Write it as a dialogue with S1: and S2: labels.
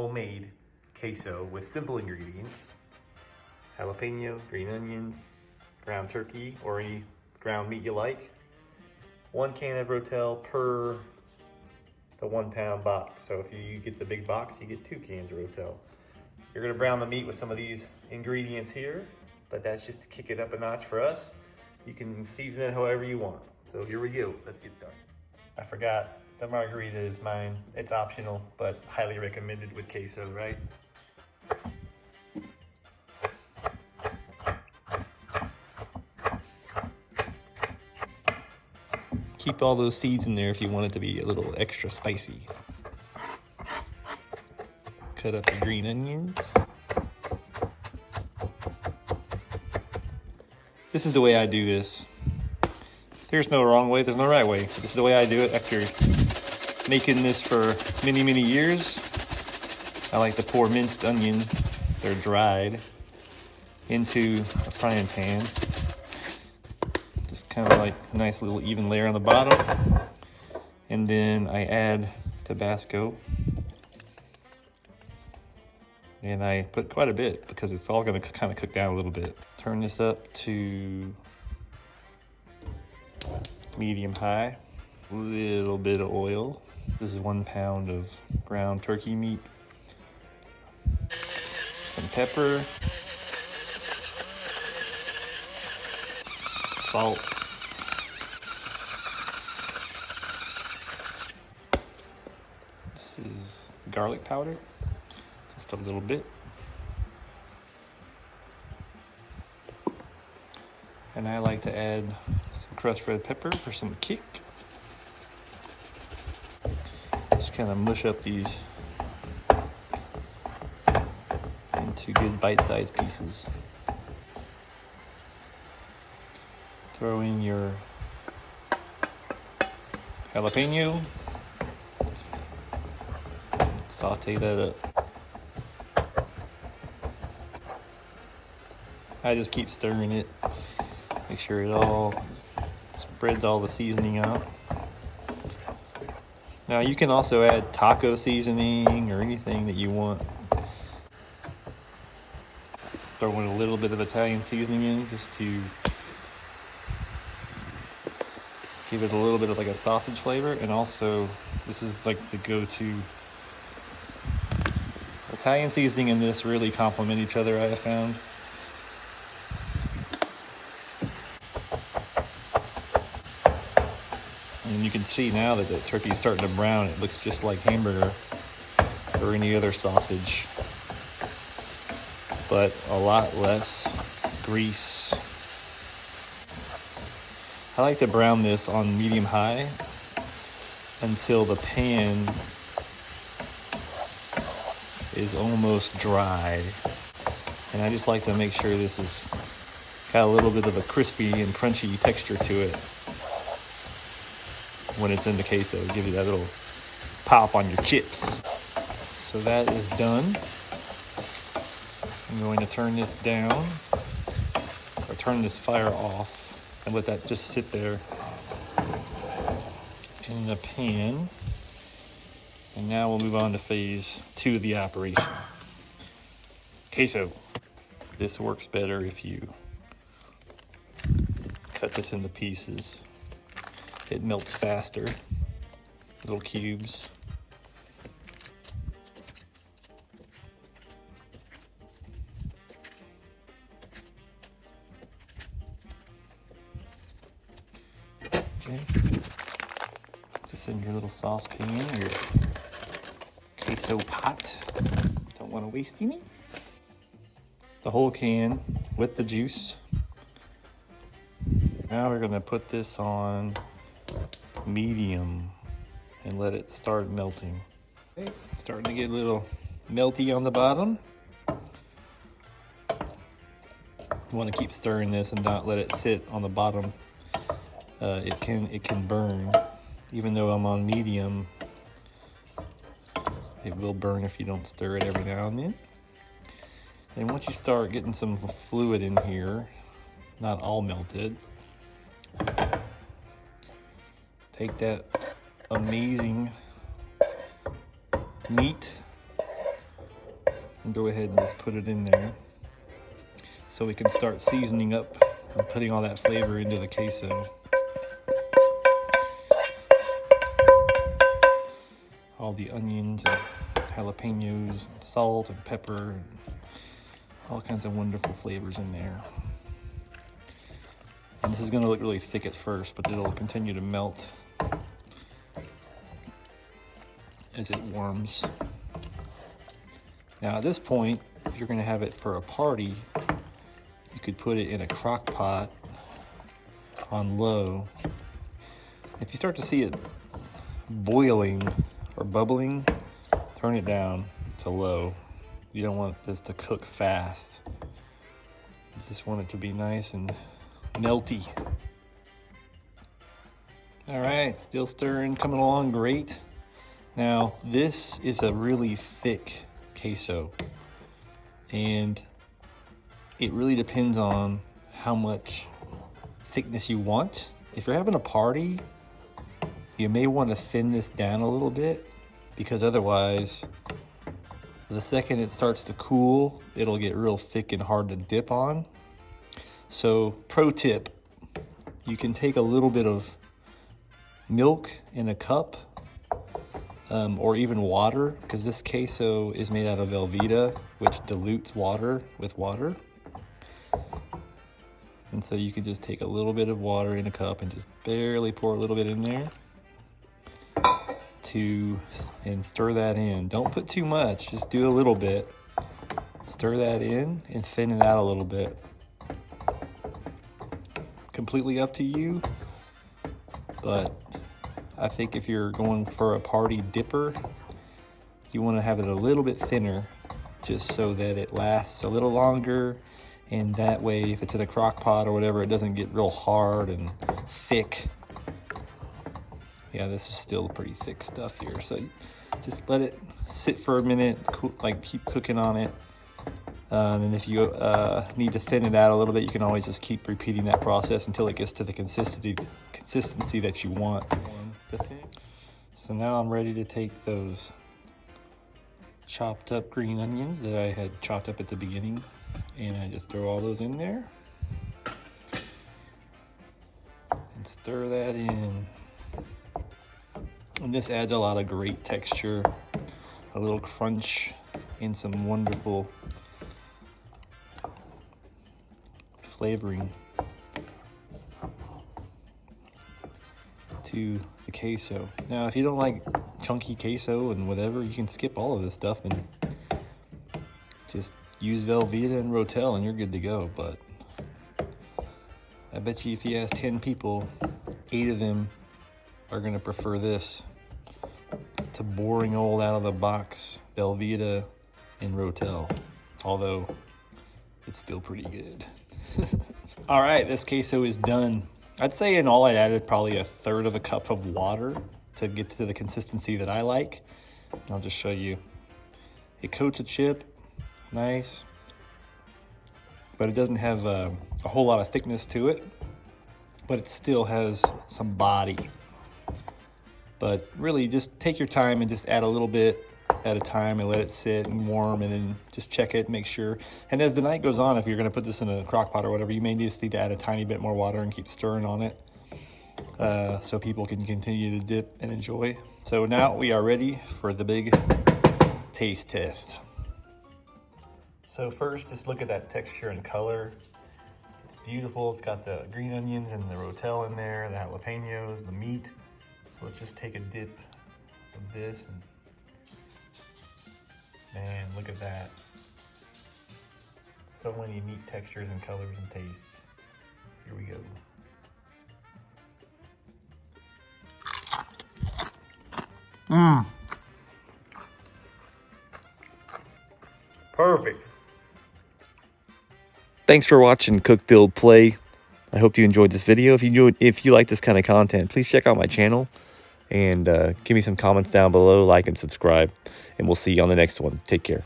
S1: homemade queso with simple ingredients. Jalapeno, green onions, ground turkey, or any ground meat you like. 1 can of Rotel per the 1 pound box. So if you get the big box, you get 2 cans of Rotel. You're gonna brown the meat with some of these ingredients here, but that's just to kick it up a notch for us. You can season it however you want. So here we go, let's get started. I forgot, the margarita is mine. It's optional, but highly recommended with queso, right? Keep all those seeds in there if you want it to be a little extra spicy. Cut up the green onions. This is the way I do this. There's no wrong way, there's no right way. This is the way I do it after making this for many, many years. I like to pour minced onion, they're dried, into a frying pan. Just kind of like a nice little even layer on the bottom. And then I add Tabasco. And I put quite a bit because it's all gonna kind of cook down a little bit. Turn this up to medium high. A little bit of oil. This is 1 pound of ground turkey meat. Some pepper. Salt. This is garlic powder. Just a little bit. And I like to add some crushed red pepper for some kick. Just kind of mush up these into good bite-sized pieces. Throw in your jalapeno. Saute that up. I just keep stirring it. Make sure it all spreads all the seasoning out. Now you can also add taco seasoning or anything that you want. Throw in a little bit of Italian seasoning in just to give it a little bit of like a sausage flavor. And also, this is like the go-to. Italian seasoning and this really complement each other, I have found. And you can see now that the turkey is starting to brown. It looks just like hamburger or any other sausage, but a lot less grease. I like to brown this on medium high until the pan is almost dry. And I just like to make sure this is got a little bit of a crispy and crunchy texture to it. When it's in the queso, give you that little pop on your chips. So that is done. I'm going to turn this down, or turn this fire off, and let that just sit there in the pan. And now we'll move on to phase 2 of the operation. Queso. This works better if you cut this into pieces. It melts faster, little cubes. Okay. Put this in your little saucepan, your queso pot. Don't want to waste any. The whole can with the juice. Now we're gonna put this on medium and let it start melting. Okay. Starting to get a little melty on the bottom. You want to keep stirring this and not let it sit on the bottom. It can burn. Even though I'm on medium, it will burn if you don't stir it every now and then. And once you start getting some fluid in here, not all melted, take that amazing meat,
S2: and go ahead and just put it in there so we can start seasoning up and putting all that flavor into the queso. All the onions and jalapenos, and salt and pepper, and all kinds of wonderful flavors in there. And this is going to look really thick at first, but it'll continue to melt as it warms. Now at this point, if you're going to have it for a party, you could put it in a crock pot on low. If you start to see it boiling or bubbling, turn it down to low. You don't want this to cook fast. You just want it to be nice and melty. All right, still stirring, coming along great. Now, this is a really thick queso, and it really depends on how much thickness you want. If you're having a party, you may want to thin this down a little bit, because otherwise, the second it starts to cool, it'll get real thick and hard to dip on. So, pro tip, you can take a little bit of milk in a cup, or even water, because this queso is made out of Velveeta, which dilutes water with water. And so you can just take a little bit of water in a cup and just barely pour a little bit in there and stir that in. Don't put too much, just do a little bit. Stir that in and thin it out a little bit. Completely up to you, but I think if you're going for a party dipper, you want to have it a little bit thinner, just so that it lasts a little longer, and that way if it's in a crock pot or whatever, it doesn't get real hard and thick. Yeah, this is still pretty thick stuff here, so just let it sit for a minute, keep cooking on it. And if you need to thin it out a little bit, you can always just keep repeating that process until it gets to the consistency that you want. So now I'm ready to take those chopped up green onions that I had chopped up at the beginning, and I just throw all those in there and stir that in. And this adds a lot of great texture, a little crunch, and some wonderful flavoring to the queso. Now, if you don't like chunky queso and whatever, you can skip all of this stuff and just use Velveeta and Rotel and you're good to go. But I bet you if you ask 10 people, 8 of them are going to prefer this to boring old out of the box Velveeta and Rotel, although it's still pretty good. All right, this queso is done. I'd say in all I added probably 1/3 of a cup of water to get to the consistency that I like. I'll just show you. It coats a chip, nice, but it doesn't have a whole lot of thickness to it, but it still has some body. But really just take your time and just add a little bit at a time and let it sit and warm, and then just check it, make sure. And as the night goes on, if you're going to put this in a crock pot or whatever, you may just need to add a tiny bit more water and keep stirring on it so people can continue to dip and enjoy. So now we are ready for the big taste test. So first, just look at that texture and color. It's beautiful. It's got the green onions and the Rotel in there, the jalapenos, the meat. So let's just take a dip of this, and man, look at that. So many neat textures and colors and tastes. Here we go. Perfect. Thanks for watching Cook, Build, Play. I hope you enjoyed this video. If you like this kind of content, please check out my channel and give me some comments down below, like and subscribe, and we'll see you on the next one. Take care.